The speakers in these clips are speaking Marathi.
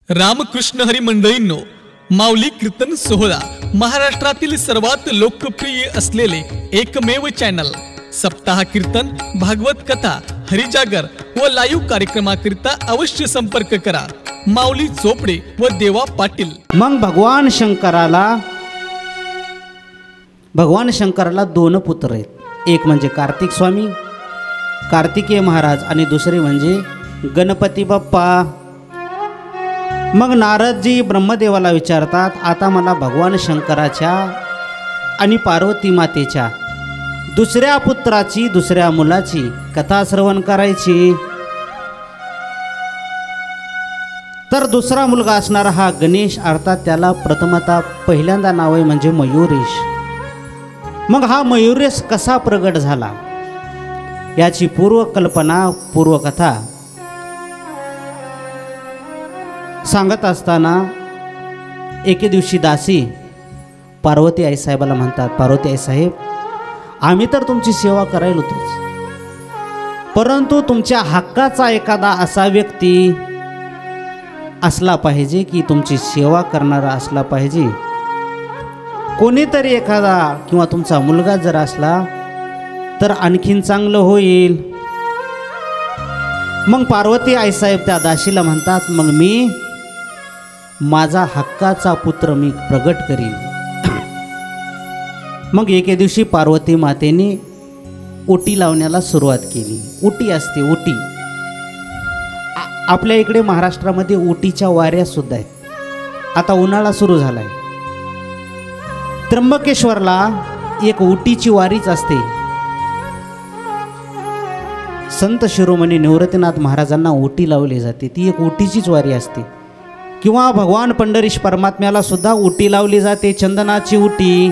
रामकृष्ण हरी मंडळींनो, माऊली कीर्तन सोहळा महाराष्ट्रातील सर्वात लोकप्रिय असलेले एकमेव चॅनल सप्ताह कीर्तन, भागवत कथा, हरिजागर व लाईव्ह कार्यक्रमाकरिता अवश्य संपर्क करा माऊली चोपडे व देवा पाटील। मग भगवान शंकराला दोन पुत्र आहेत, एक म्हणजे कार्तिक स्वामी कार्तिकेय महाराज आणि दुसरे म्हणजे गणपती बाप्पा। मग नारदजी ब्रह्मदेवाला विचारतात, आता मला भगवान शंकराच्या आणि पार्वती मातेच्या दुसऱ्या पुत्राची, दुसऱ्या मुलाची कथा श्रवण करायची। तर दुसरा मुलगा असणारा हा गणेश, अर्थात त्याला प्रथमतः पहिल्यांदा नाव आहे म्हणजे मयुरेश। मग हा मयुरेश कसा प्रगट झाला याची पूर्वकल्पना, पूर्वकथा सांगत असताना एके दिवशी दासी पार्वती आई साहेबाला म्हणतात, पार्वती आई साहेब, आम्ही तर तुमची सेवा करायला होतोच, परंतु तुमच्या हक्काचा एखादा असा व्यक्ती असला पाहिजे की तुमची सेवा करणारा असला पाहिजे। कोणीतरी एखादा किंवा तुमचा मुलगा जर असला तर आणखीन चांगलं होईल। मग पार्वती आई साहेब त्या दासीला म्हणतात, मग मी माझा हक्काचा पुत्र मी प्रगट करीन। मग एके दिवशी पार्वती मातेने ओटी लावण्याला सुरुवात केली। ओटी असते, ओटी आपल्या इकडे महाराष्ट्रामध्ये ओटीच्या वाऱ्या सुद्धा आहेत। आता उन्हाळा सुरू झालाय, त्र्यंबकेश्वरला एक ओटीची वारीच असते। संत शिरोमणी निवृत्तीनाथ महाराजांना ओटी लावली जाते, ती एक ओटीचीच वारी असते। किंवा भगवान पंढरीश परमात्म्याला सुद्धा ओटी लावली जाते, चंदनाची ओटी,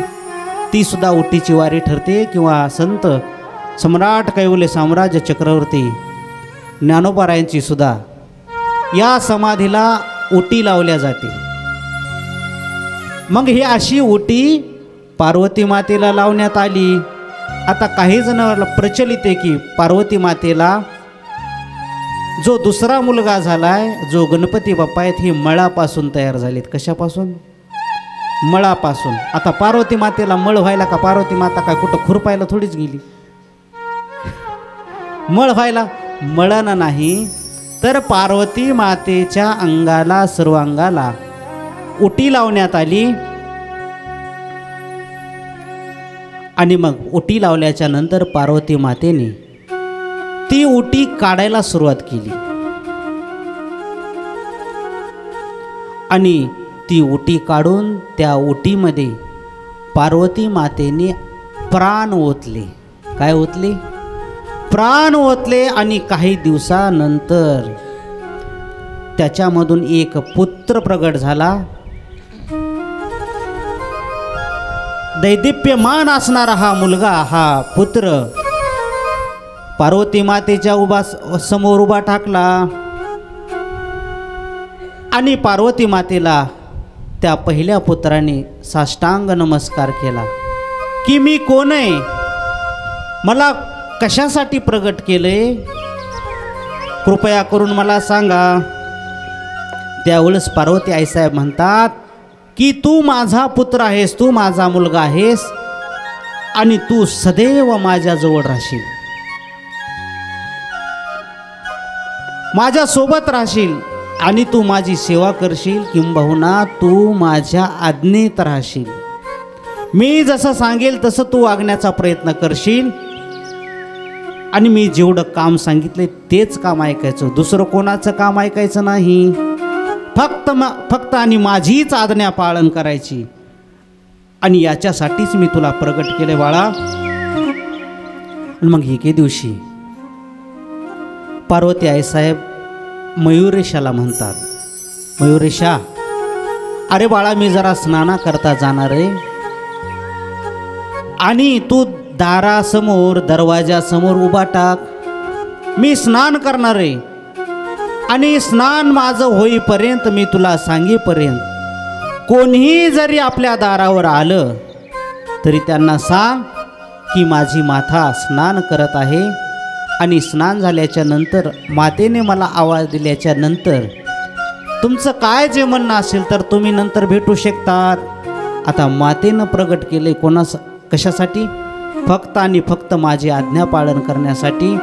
ती सुद्धा ओटीची वारी ठरते। किंवा संत सम्राट कैवल्य साम्राज्य चक्रवर्ती ज्ञानोबारायांची सुद्धा या समाधीला ओटी लावल्या जाते। मग ही अशी ओटी पार्वती मातेला लावण्यात आली। आता काही जण प्रचलित आहे की पार्वती मातेला जो दुसरा मुलगा झालाय, जो गणपती बाप्पा आहेत, हे मळापासून तयार झालेत। कशापासून? मळापासून। आता पार्वती मातेला मळ व्हायला का? पार्वती माता काय कुठं खुरपायला थोडीच गेली, मळ व्हायला मळानं नाही, तर पार्वती मातेच्या अंगाला, सर्वांगाला ओटी लावण्यात आली। आणि मग ओटी लावल्याच्या नंतर पार्वती मातेने ती ओटी काढायला सुरुवात केली आणि ती ओटी काढून त्या ओटीमध्ये पार्वती मातेने प्राण ओतले। काय ओतले? प्राण ओतले। आणि काही दिवसानंतर त्याच्यामधून एक पुत्र प्रगट झाला। दैदिप्यमान असणारा हा मुलगा, हा पुत्र पार्वती मातेच्या समोर उभा टाकला आणि पार्वती मातेला त्या पहिल्या पुत्राने साष्टांग नमस्कार केला की मी कोण आहे, मला कशासाठी प्रगट केले, कृपया करून मला सांगा। त्यावेळेस पार्वती आईसाहेब म्हणतात की तू माझा पुत्र आहेस, तू माझा मुलगा आहेस आणि तू सदैव माझ्याजवळ राहशील, माझ्या सोबत राहशील आणि तू माझी सेवा करशील, किंबहुना तू माझ्या आज्ञेत राहशील। मी जसं सांगेल तसं तू वागण्याचा प्रयत्न करशील आणि मी जेवढं काम सांगितले तेच काम ऐकायचं, दुसरं कोणाचं काम ऐकायचं नाही। फक्त आणि माझीच आज्ञा पालन करायची। आणि याच्यासाठीच मी तुला प्रगट केले बाळा। मग एके दिवशी पार्वती आई साहेब मयुरेशाला म्हणतात, मयुरेशा, अरे बाळा, मी जरा स्नाना करता जाणार आहे आणि तू दारासमोर, दरवाजासमोर उभा टाक, मी स्नान करणार आहे आणि स्नान माझं होईपर्यंत, मी तुला सांगेपर्यंत कोणीही जरी आपल्या दारावर आलं तरी त्यांना सांग की माझी माता स्नान करत आहे आणि स्नान झाल्याच्या नंतर मातेने मला आवाज दिल्याच्या नंतर तुमचं काय जे म्हणणं असेल तर तुम्ही नंतर भेटू शकतात. आता मातेनं प्रगट केले कशासाठी? फक्त आणि फक्त माझी आज्ञा पालन करण्यासाठी.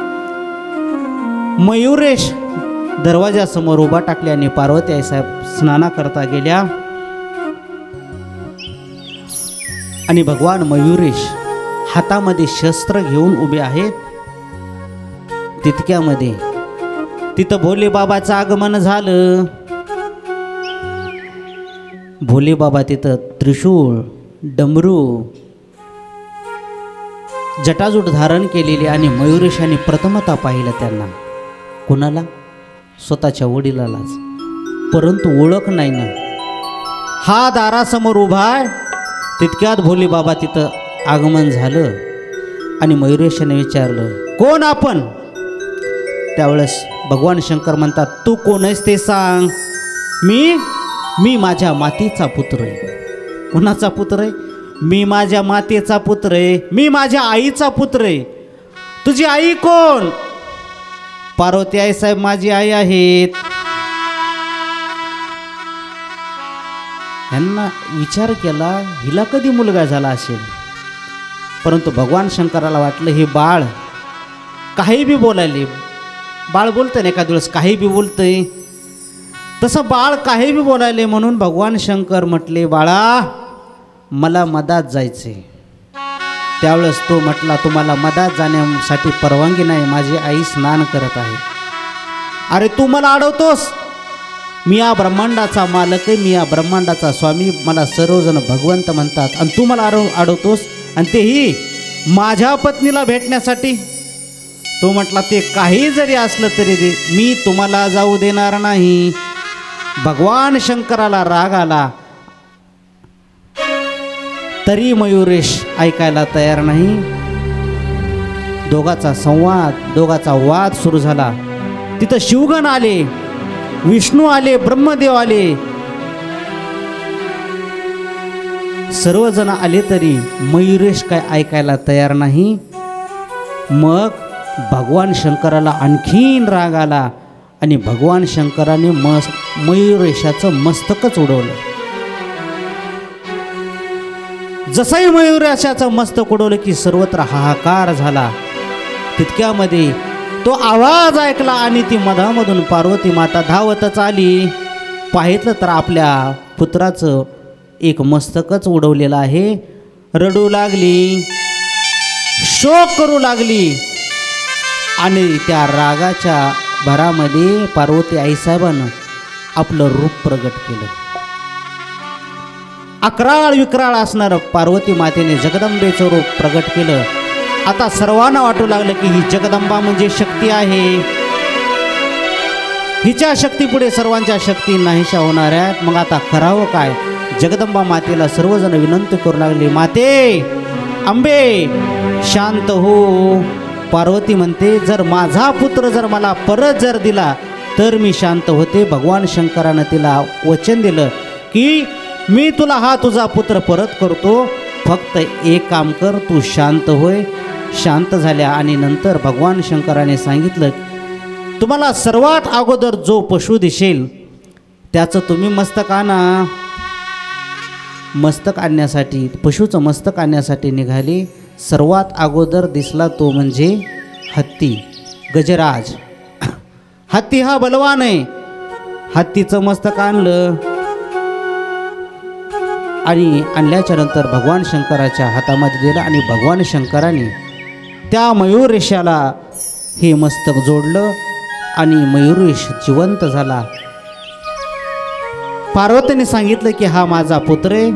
मयुरेश दरवाजासमोर उभा टाकल्याने पार्वती आईसाहेब स्नानाकरता गेल्या आणि भगवान मयुरेश हातामध्ये शस्त्र घेऊन उभे आहेत. तितक्यामध्ये तिथं भोले बाबाचं आगमन झालं. भोले बाबा तिथं त्रिशूळ, डमरू, जटाजूट धारण केलेली आणि मयुरेशाने प्रथमतः पाहिलं त्यांना. कोणाला? स्वतःच्या वडिलालाच. परंतु ओळख नाही ना. हा दारासमोर उभा आहे. तितक्यात भोले बाबा तिथं आगमन झालं आणि मयुरेशाने विचारलं, कोण आपण? त्यावेळेस भगवान शंकर म्हणतात, तू कोण आहेस ते सांग. मी माझ्या मातेचा पुत्र आहे. कोणाचा पुत्र आहे? मी माझ्या मातेचा पुत्र आहे. मी माझ्या आईचा पुत्र आहे. तुझी आई कोण? पार्वती आई साहेब माझी आई आहेत. यांना विचार केला, हिला कधी मुलगा झाला असेल. परंतु भगवान शंकराला वाटलं हे बाळ काही बी बोलायले. बाळ बोलतंय ना एखाद्या वेळेस, काही बी बोलतंय. तसं बाळ काही बी बोलायले म्हणून भगवान शंकर म्हटले, बाळा मला मधात जायचे. त्यावेळेस तो म्हटला, तुम्हाला मधात जाण्यासाठी परवानगी नाही, माझी आई स्नान करत आहे. अरे तू मला अडवतोस? मी या ब्रह्मांडाचा मालक आहे, मी या ब्रह्मांडाचा स्वामी, मला सर्वजण भगवंत म्हणतात आणि तू मला अडवतोस, आणि तेही माझ्या पत्नीला भेटण्यासाठी. तो म्हटला, ते काही जरी असलं तरी मी तुम्हाला जाऊ देणार नाही. भगवान शंकराला राग आला तरी मयुरेश ऐकायला तयार नाही. दोघाचा संवाद, दोघाचा वाद सुरू झाला. तिथं शिवगण आले, विष्णू आले, ब्रह्मदेव आले, सर्वजण आले तरी मयुरेश काय ऐकायला तयार नाही. मग भगवान शंकराला आणखीन राग आला आणि भगवान शंकराने मयुरेशाचं मस्तकच उडवलं. जसंही मयुरेशाचं मस्तक उडवलं की सर्वत्र हाहाकार झाला. तितक्यामध्ये तो आवाज ऐकला आणि ती मधामधून पार्वती माता धावतच आली. पाहितलं तर आपल्या पुत्राचं एक मस्तकच उडवलेलं आहे. रडू लागली, शोक करू लागली आणि त्या रागाच्या भरामध्ये पार्वती आईसाहेबानं आपलं रूप प्रगट केलं. अकराळ विक्राळ असणारं पार्वती मातेने जगदंबेचं रूप प्रगट केलं. आता सर्वांना वाटू लागलं की ही जगदंबा म्हणजे शक्ती आहे. हिच्या शक्तीपुढे सर्वांच्या शक्ती नाहीशा होणार आहेत. मग आता करावं काय? जगदंबा मातेला सर्वजण विनंती करू लागले, माते अंबे शांत हो. पार्वती म्हणते, जर माझा पुत्र जर मला परत जर दिला तर मी शांत होते. भगवान शंकरानं तिला वचन दिलं की मी तुला हा तुझा पुत्र परत करतो, फक्त एक काम कर, तू शांत होय. शांत झाल्या आणि नंतर भगवान शंकराने सांगितलं, तुम्हाला सर्वात अगोदर जो पशु दिसेल त्याचं तुम्ही मस्तक आणा. मस्तक आणण्यासाठी, पशुचं मस्तक आणण्यासाठी निघाली. सर्वात अगोदर दिसला तो म्हणजे हत्ती, गजराज. हत्ती हा बलवान आहे. हत्तीचं मस्तक आणलं आणि आणल्याच्या नंतर भगवान शंकराच्या हातामध्ये दिलं आणि भगवान शंकराने त्या मयुरेशाला हे मस्तक जोडलं आणि मयुरेश जिवंत झाला. पार्वतीने सांगितलं की हा माझा पुत्र आहे,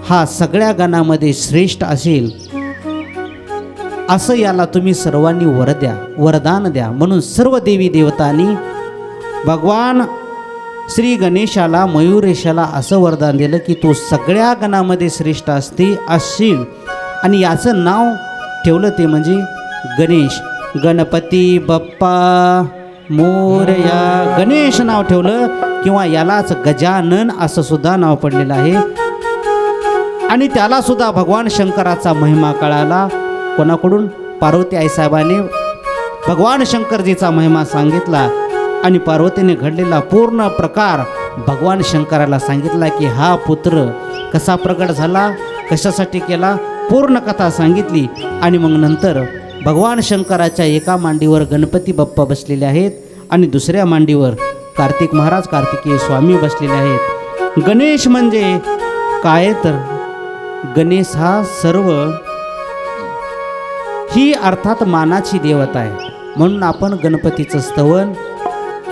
हा सगळ्या गणामध्ये श्रेष्ठ असेल, असं याला तुम्ही सर्वांनी वरदान द्या. म्हणून सर्व देवी देवतांनी भगवान श्री गणेशाला, मयुरेशाला असं वरदान दिलं की तू सगळ्या गणामध्ये श्रेष्ठ असशील. आणि याचं नाव ठेवलं ते म्हणजे गणेश. गणपती बाप्पा मोरया, गणेश नाव ठेवलं, किंवा यालाच गजानन असं सुद्धा नाव पडलेलं आहे. आणि त्याला सुद्धा भगवान शंकराचा महिमा कळाला. कोणाकडून? पार्वती आईसाहेबाने भगवान शंकरजीचा महिमा सांगितला आणि पार्वतीने घडलेला पूर्ण प्रकार भगवान शंकराला सांगितला की हा पुत्र कसा प्रकट झाला, कशासाठी केला, पूर्ण कथा सांगितली. आणि मग नंतर भगवान शंकराच्या एका मांडीवर गणपती बाप्पा बसलेले आहेत आणि दुसऱ्या मांडीवर कार्तिक महाराज कार्तिकेय स्वामी बसलेले आहेत. गणेश म्हणजे काय तर गणेश हा सर्व ही अर्थात मानाची देवता आहे. म्हणून आपण गणपतीचं स्तवन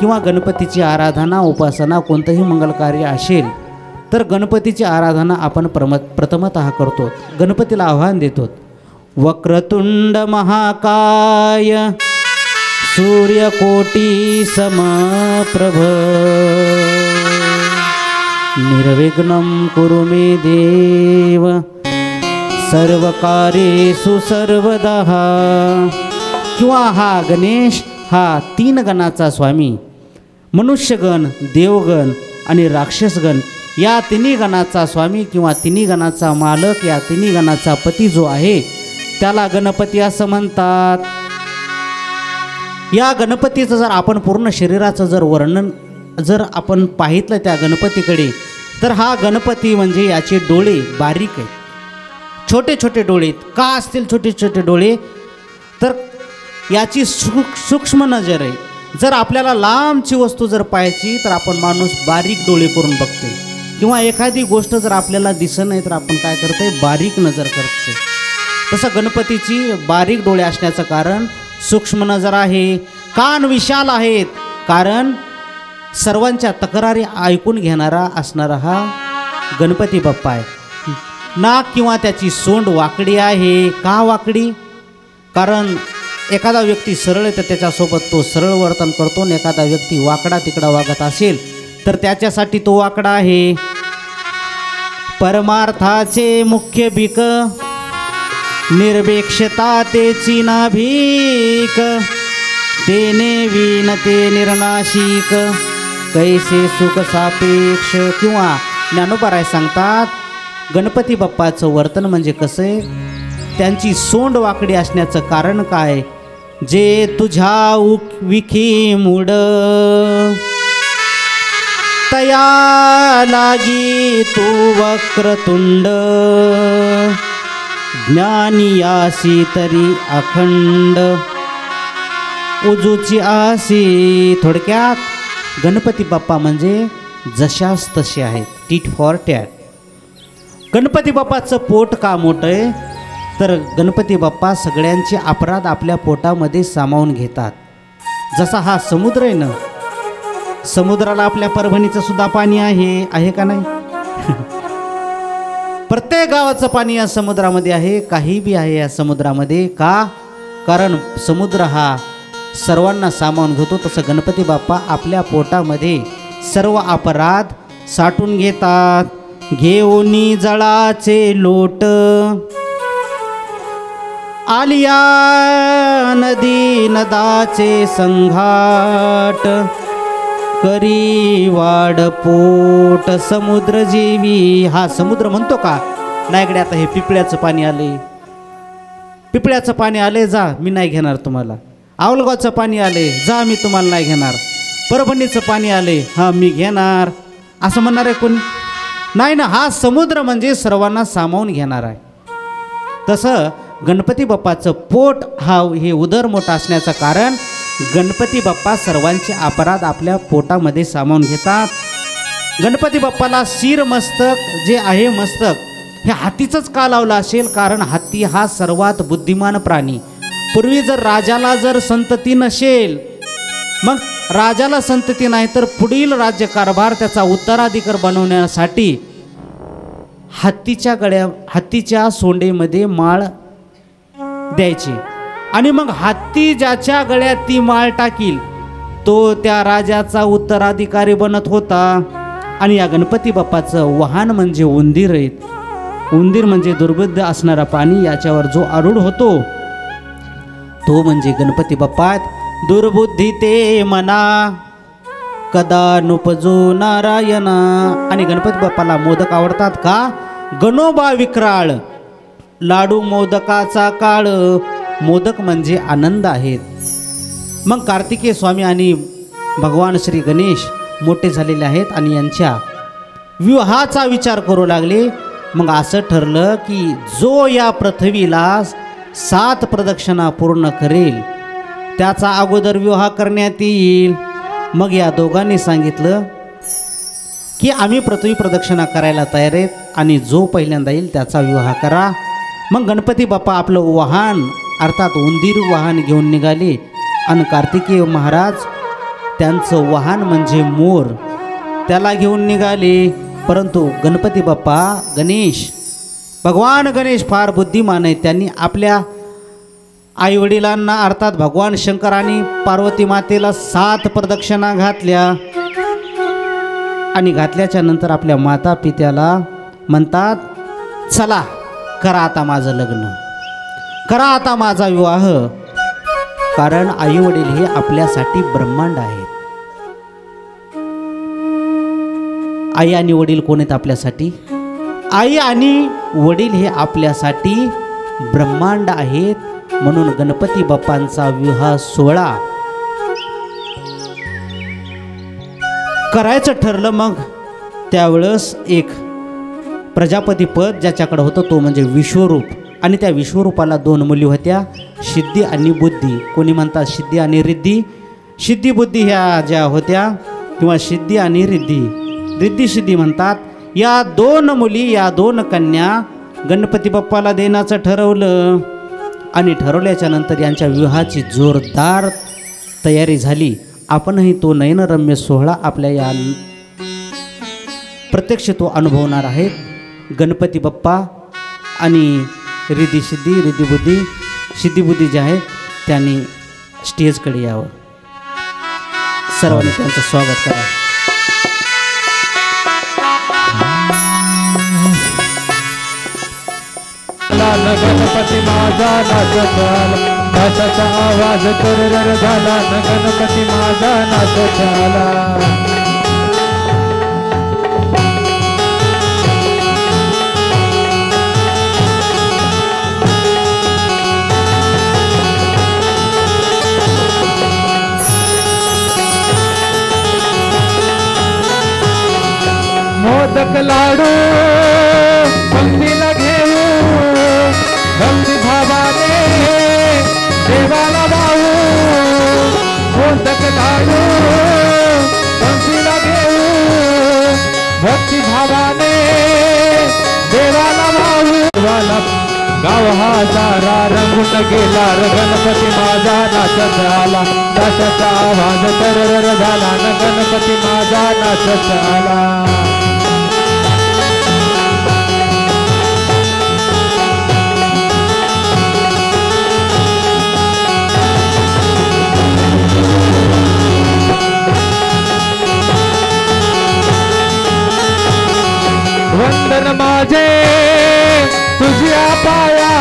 किंवा गणपतीची आराधना उपासना कोणतंही मंगल कार्य असेल तर गणपतीची आराधना आपण प्रथमतः करतो. गणपतीला आव्हान देतो, वक्रतुंड महाकाय सूर्यकोटी समप्रभ निर्विघ्नं कुरु मे देव सर्वकार्येषु सर्वदा. किंवा हा गणेश हा 3 गणाचा स्वामी, मनुष्यगण, देवगण आणि राक्षसगण या 3 गणाचा स्वामी किंवा 3 गणाचा मालक, या 3 गणाचा पती जो आहे त्याला गणपती असं म्हणतात. या गणपतीचं जर आपण पूर्ण शरीराचं जर वर्णन जर आपण पाहितलं त्या गणपतीकडे तर हा गणपती म्हणजे याचे डोळे बारीक आहेत, छोटे छोटे डोळे. का असतील छोटे छोटे डोळे तर याची सूक्ष्म नजर आहे. जर आपल्याला लांबची वस्तू जर पाहायची तर आपण माणूस बारीक डोळे करून बघतोय, किंवा एखादी गोष्ट जर आपल्याला दिसत नाही तर आपण काय करतोय, बारीक नजर करतोय. तसं गणपतीची बारीक डोळे असण्याचं कारण सूक्ष्म नजर आहे. कान विशाल आहेत कारण सर्वांच्या तक्रारी ऐकून घेणारा असणारा हा गणपती बाप्पा आहे. नाक किंवा त्याची सोंड वाकडी आहे. का वाकडी? कारण एखादा व्यक्ती सरळ आहे तर त्याच्यासोबत तो सरळ वर्तन करतो, आणि एखादा व्यक्ती वाकडा तिकडा वागत असेल तर त्याच्यासाठी तो वाकडा आहे. परमार्थाचे मुख्य भीक निर्भेक्षता तेची ना भीक तेने विनते निर्नाशिक कैसे सुख सापेक्ष. किंवा ज्ञानोबा सांगतात गणपती बाप्पाचं वर्तन म्हणजे कसं आहे, त्यांची सोंड वाकडी असण्याचं कारण काय, जे तुझ्या विखी मुड तया लागी तू वक्रतुंड ज्ञानी आसी तरी अखंड उजूची आसी. थोडक्यात गणपती बाप्पा म्हणजे जशास तसे आहेत, टीट फॉर टॅट. गणपती बाप्पाचं पोट का मोठं आहे तर गणपती बाप्पा सगळ्यांचे अपराध आपल्या पोटामध्ये सामावून घेतात. जसा हा समुद्र आहे ना, समुद्राला आपल्या परभणीचं सुद्धा पाणी आहे का नाही? प्रत्येक गावाचं पाणी या समुद्रामध्ये आहे, काही बी आहे या समुद्रामध्ये. का? कारण समुद्र हा सर्वांना सामावून घेतो. तसं गणपती बाप्पा आपल्या पोटामध्ये सर्व अपराध साठून घेतात. घेऊनी जळाचे लोट आलिया नदी नदाचे संघाट करी वाड पोट समुद्र जीवी. हा समुद्र म्हणतो का? नायकडे आता हे पिपळ्याचं पाणी आले, पिपळ्याचं पाणी आले, जा मी नाही घेणार तुम्हाला. आवलगावचं पाणी आले, जा मी तुम्हाला नाही घेणार. परभणीचं पाणी आले, हां मी घेणार, असं म्हणणार आहे कोणी? नाही ना. हा समुद्र म्हणजे सर्वांना सामावून घेणार आहे. तसं गणपती बाप्पाचं पोट हे उदर मोठं असण्याचं कारण गणपती बाप्पा सर्वांचे अपराध आपल्या पोटामध्ये सामावून घेतात. गणपती बाप्पाला शिर मस्तक जे आहे मस्तक हे हातीचंच का लावलं असेल? कारण हत्ती हा सर्वात बुद्धिमान प्राणी. पूर्वी जर राजाला जर संतती नसेल, मग राजाला संतती नाही तर पुढील राज्यकारभार त्याचा उत्तराधिकार बनवण्यासाठी हत्तीच्या सोंडेमध्ये माळ द्यायची, आणि मग हत्ती ज्याच्या गळ्यात ती माळ टाकील तो त्या राजाचा उत्तराधिकारी बनत होता. आणि या गणपती बाप्पाचं वाहन म्हणजे उंदीर आहेत. उंदीर म्हणजे दुर्बुद्ध असणारा प्राणी, याच्यावर जो आरूढ होतो तो म्हणजे गणपती बाप्पा. दुर्बुद्धी ते मना कदा नुपजो नारायणा. आणि गणपती बाप्पाला मोदक आवडतात का? गणोबा विक्राळ लाडू मोदकाचा काळ. मोदक म्हणजे आनंद आहेत. मग कार्तिकेय स्वामी आणि भगवान श्री गणेश मोठे झालेले आहेत आणि यांच्या विवाहाचा विचार करू लागले. मग असं ठरलं की जो या पृथ्वीला 7 प्रदक्षिणा पूर्ण करेल त्याचा अगोदर विवाह करण्यात येईल. मग या दोघांनी सांगितलं की आम्ही पृथ्वी प्रदक्षिणा करायला तयार आहेत आणि जो पहिल्यांदा येईल त्याचा विवाह करा. मग गणपती बाप्पा आपलं वाहन अर्थात उंदीर वाहन घेऊन निघाले आणि कार्तिकेय महाराज त्यांचं वाहन म्हणजे मोर त्याला घेऊन निघाले. परंतु गणपती बाप्पा भगवान गणेश फार बुद्धिमान आहे. त्यांनी आपल्या आईवडिलांना अर्थात भगवान शंकर आणि पार्वती मातेला 7 प्रदक्षिणा घातल्या आणि घातल्याच्या नंतर आपल्या माता पित्याला म्हणतात, चला करा आता माझं लग्न, करा आता माझा विवाह. कारण आई वडील हे आपल्यासाठी ब्रह्मांड आहेत. आई आणि वडील कोण आहेत आपल्यासाठी? आई आणि वडील हे आपल्यासाठी ब्रह्मांड आहेत. म्हणून गणपती बाप्पांचा विवाह सोहळा करायचं ठरलं. मग त्यावेळेस एक प्रजापती पद ज्याच्याकडे होतं तो म्हणजे विश्वरूप. आणि त्या विश्वरूपाला 2 मुली होत्या, सिद्धी आणि बुद्धी. कोणी म्हणतात सिद्धी आणि रिद्धी. सिद्धी बुद्धी ह्या ज्या होत्या किंवा सिद्धी आणि रिद्धी, रिद्धी सिद्धी म्हणतात. या 2 मुली, या 2 कन्या गणपती बाप्पाला देण्याचं ठरवलं. आणि ठरवल्याच्या नंतर यांच्या विवाहाची जोरदार तयारी झाली. आपणही तो नयनरम्य सोहळा आपल्या या प्रत्यक्ष तो अनुभवणार आहेत. गणपती बाप्पा आणि रिद्धी सिद्धी, रिद्धी बुद्धी, सिद्धी बुद्धी जे आहेत त्यांनी स्टेजकडे यावं. सर्वांनी त्यांचं स्वागत करा. गणपती माझा नाचत आला, नाचाचा आवाज तरर झाला. गणपती माझा नाचत आला. मोदक लाडू पंक्तीला घेऊ, भक्ती भावाने देवाला वाहू. मोदक लाडू पंक्तीला घेऊ, भक्ती भावाने देवाला वाहू. गाव हा सारा रंगून गेला, गणपती माझा नाचत आला. नाचाचा आवाज तरर झाला, गणपती माझा नाचत आला. वंदन माझे तुझ्या पाया,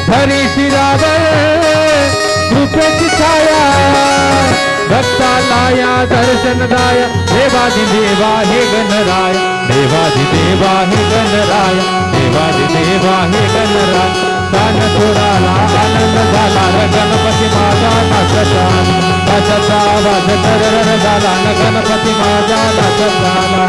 हरी शिरावर कृपेची छाया. भक्ताला या दर्शन दाय, देवादि देवा हे गणराय. देवादि देवा हे गणराय, देवादि देवा हे गणराय. तान थोराला आनंद झाला, गणपती माझा नाचत आला. नाचाचा आवाज तरर झाला, गणपती माझा नाचत आला.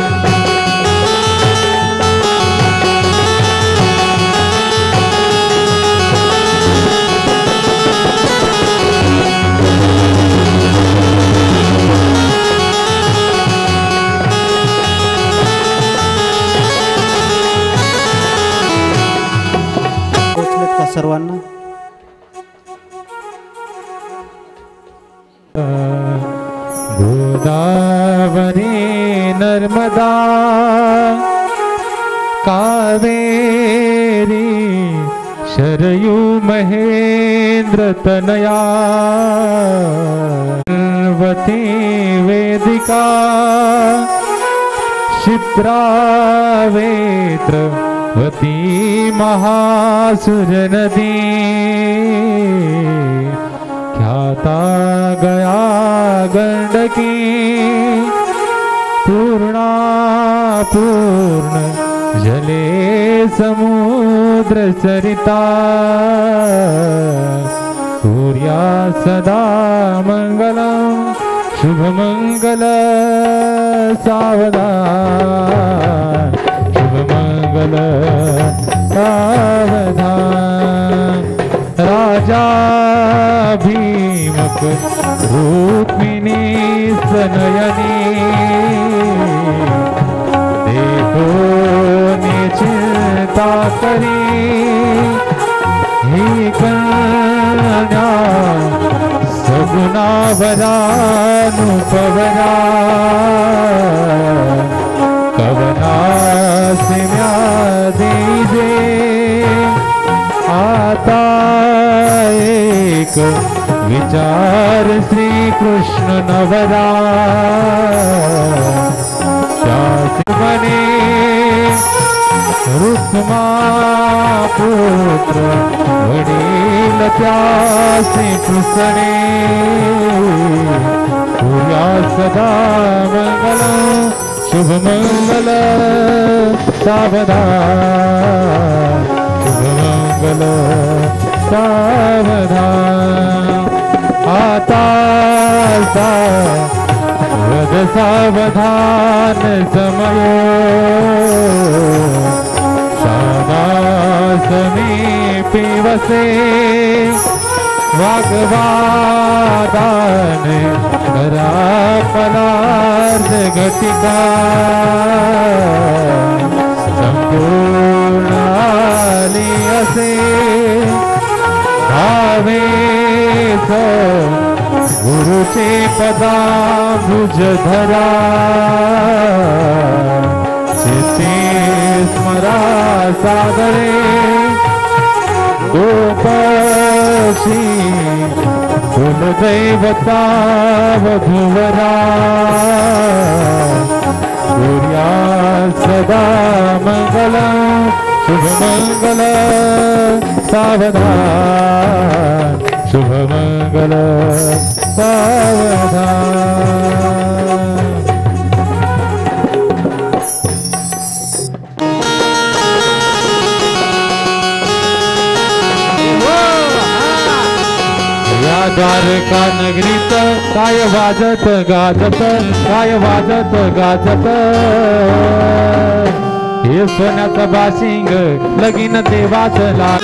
सर्वांना गोदावरी नर्मदा कावेरी शरयू महेंद्र तनया वती वेदिका क्षिप्रावेत्र वती महासुर नदी ख्याता गया गंडकी पूर्णा पूर्ण जले समुद्र सरिता सूर्या सदा मंगलम शुभमंगल सावधान, शुभमंगल सावधान। राजा भीमक रुक्मिणी सनयनी, देखो निश्चिंता करी ही कन्या सगुणावरानुपवरा, कवना सिम्या दीजे आता एक विचार श्री कृष्ण नवरा, बने रुक्मा पुत्र वडील त्यासी पुसणे, पूया सदा मंगल शुभ मंगल सावधान, शुभ मंगल सावधान। आता वद सावधान समयो, सदा समीपी वसे वाग्वादान करा पदार्थ घटिका, संपूर्ण आली असे भावे गुरुचे पदांबुज धरा, चित्ते स्मरा सादरे गोपशी कुलदैवता वधूवरा, सूर्या सदा मंगल शुभ मंगल सावधान, शुभ मंगल सावधान। या द्वारका नगरीत काय वाजत गाजत, काय वाजत गाजत, हे सोन्याचं बाशिंग लगीन देवाचं लाग।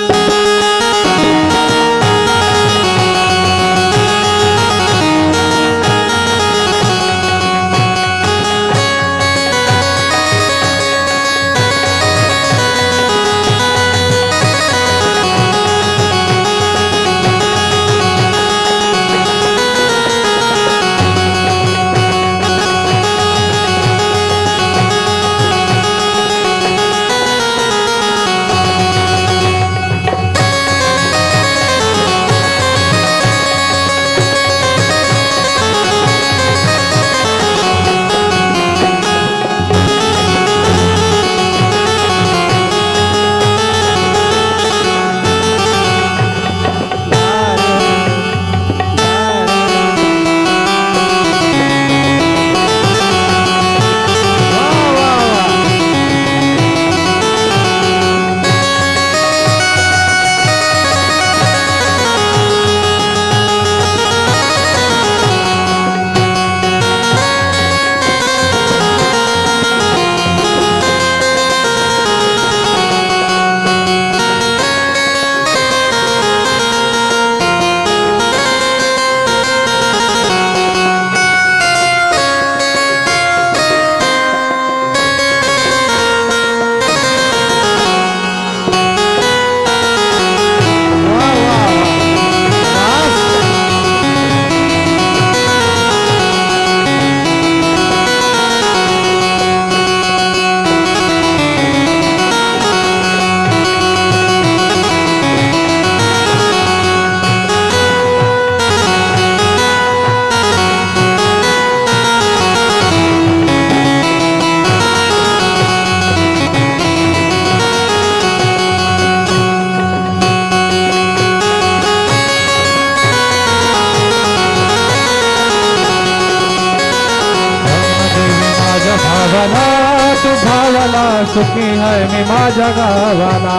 तू भावाला सुखी है मी माझ्या गावाला,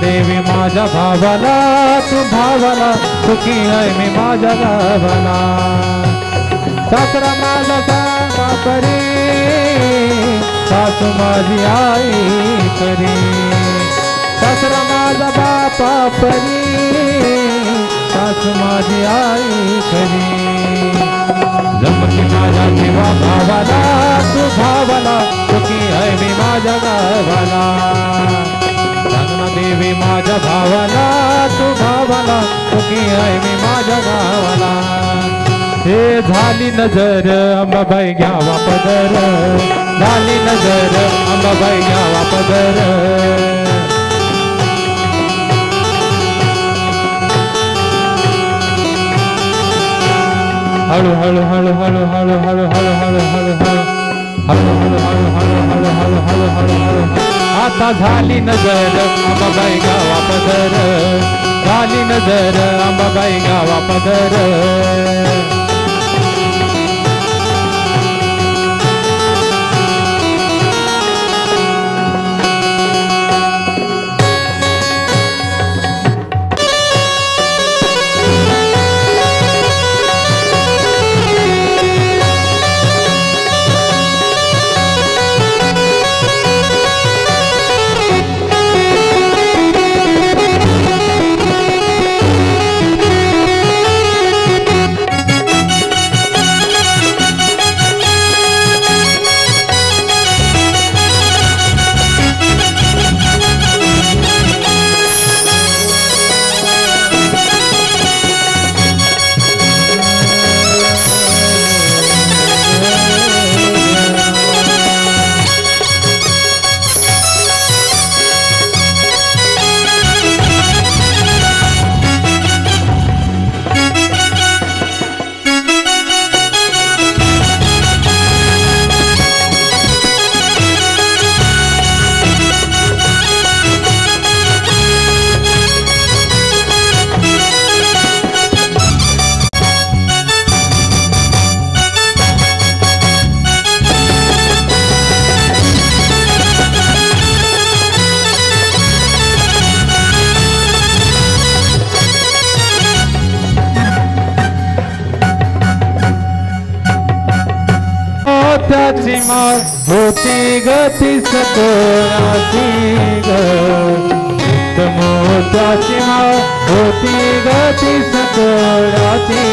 देवी माझ्या भावाला तू भावाला सुखी आहे मी माझ्या गावाला सासरा माझा सांगा परी सासू माझी आई करी सासरा माझा बापा परी सासू माझी आई खरी जमती माझ्या शिवा भावाला तू भावाला सुखी आहे मी माझ्या गावाला सांगना देवी माझ्या भावाला तू भावाला सुखी आहे मी माझ्या गावाला हे झाली नजर अंबाबाई घ्यावा पदर झाली नजर अंबाबाई घ्यावा पदर हळू हळू हळू हळू हळू हळू हळू हळू हळू हळू हळू हळू हळू हळू हळू हळू हळू हळू आता झाली नजर अंबाबाई गावा पदर झाली नजर अंबाबाई गावा पदर त्याची माळ होती गती सतोराची मोत्याची माळ होती गती सतोराची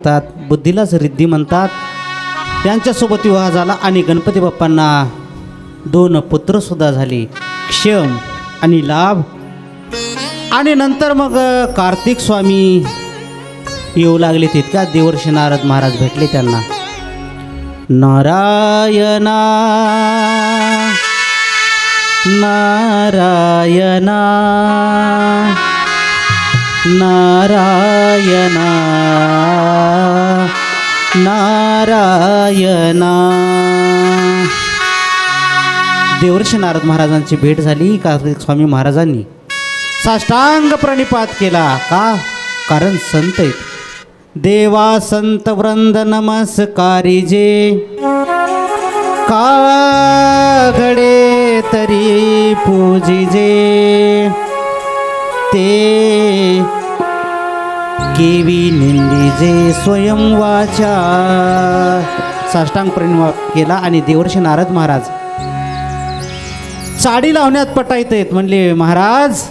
म्हणतात, बुद्धीलाच रिद्धी म्हणतात. त्यांच्यासोबत विवाह झाला आणि गणपती बाप्पांना 2 पुत्रसुद्धा झाली, क्षम आणि लाभ. आणि नंतर मग कार्तिक स्वामी येऊ लागले. तितक्यात देवर्षी नारद महाराज भेटले त्यांना. नारायणा नारायणा नारायणा नारायणा. देवर्षी नारद महाराजांची भेट झाली. कार्तिक स्वामी महाराजांनी साष्टांग प्रणिपात केला. का? कारण संत आहेत. देवा संत वृंद नमस्कारी जे, का घडे तरी पूजिजे, ते केवी निंदीजे स्वयं वाचा. साष्टांग प्रणिपात केला आणि देवर्षी नारद महाराज साडी लावण्यात पटायत आहेत. म्हणले, महाराज,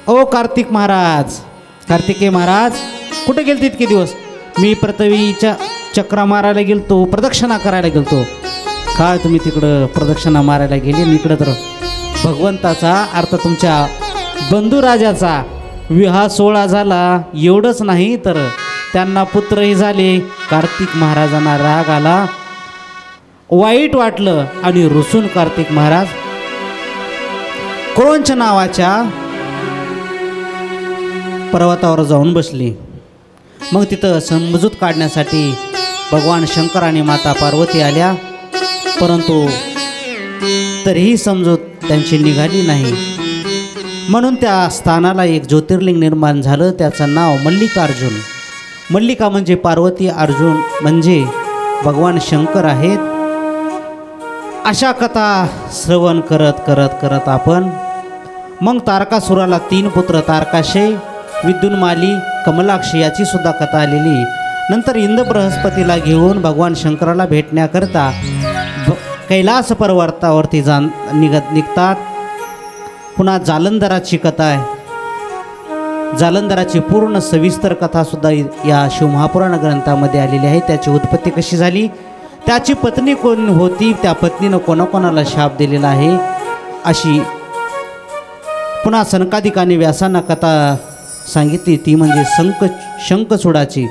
ओ कार्तिक महाराज, कार्तिकेय महाराज, कुठे गेलते इतके दिवस? मी पृथ्वीच्या चक्रा मारायला गेलतो, प्रदक्षिणा करायला गेलतो. काय तुम्ही तिकडं प्रदक्षिणा मारायला गेली, इकडं तर भगवंताचा अर्थ तुमच्या बंधुराजाचा विवाह सोहळा झाला. एवढंच नाही तर त्यांना पुत्रही झाले. कार्तिक महाराजांना राग आला, वाईट वाटलं आणि रुसून कार्तिक महाराज क्रौंच नावाच्या पर्वतावर जाऊन बसली. मग तिथं समजूत काढण्यासाठी भगवान शंकर आणि माता पार्वती आल्या, परंतु तरीही समजूत त्यांची निघाली नाही. म्हणून त्या स्थानाला एक ज्योतिर्लिंग निर्माण झालं. त्याचं नाव मल्लिकार्जुन. मल्लिका म्हणजे पार्वती, अर्जुन म्हणजे भगवान शंकर आहेत. अशा कथा श्रवण करत करत करत आपण मग तारकासुराला 3 पुत्र, तारकाशय, विद्युन्माली, कमलाक्ष याची सुद्धा कथा आलेली. नंतर इंद्र बृहस्पतीला घेऊन भगवान शंकराला भेटण्याकरता कैलास पर्वतावरती निघतात. पुन्हा जालंधराची कथा आहे. जालंधराची पूर्ण सविस्तर कथासुद्धा या शिवमहापुराण ग्रंथामध्ये आलेली आहे. त्याची उत्पत्ती कशी झाली, त्याची पत्नी कोण होती, त्या पत्नीनं कोणाकोणाला शाप दिलेला आहे, अशी पुन्हा सनकादिकांनी व्यासांना कथा सांगितली. ती म्हणजे शंखचूडाची.